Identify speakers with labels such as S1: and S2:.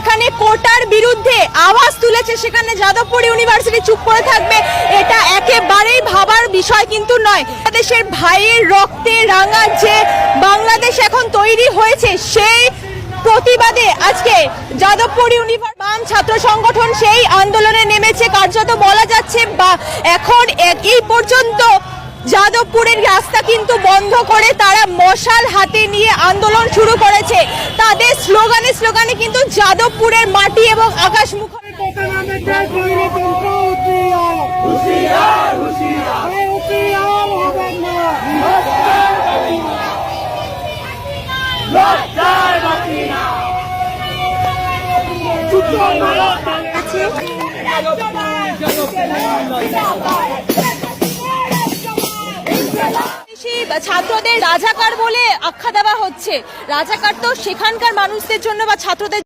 S1: যেখানে কোটার বিরুদ্ধে আওয়াজ তুলেছে সেখানে যাদবপুর ইউনিভার্সিটি চুপ করে থাকবে, এটা একেবারেই ভাবার বিষয় কিন্তু নয়। বাংলাদেশের ভাইয়ের রক্তে রাঙা যে বাংলাদেশ এখন তৈরি হয়েছে, সেই প্রতিবাদে আজকে যাদবপুর ইউনিভার্সিটি বাম ছাত্র সংগঠন সেই আন্দোলনে নেমেছে। কার্যত বলা যাচ্ছে বা এখন এই পর্যন্ত যাদবপুরের রাস্তা কিন্তু বন্ধ করে তারা মশাল হাতে নিয়ে আন্দোলন শুরু করেছে। তাদের স্লোগানে কিন্তু যাদবপুরের মাটি এবং আকাশ মুখর ছাত্রদের রাজাকার বলে আখ্যা দেওয়া হচ্ছে। রাজাকার তো সেখানকার মানুষদের জন্য বা ছাত্রদের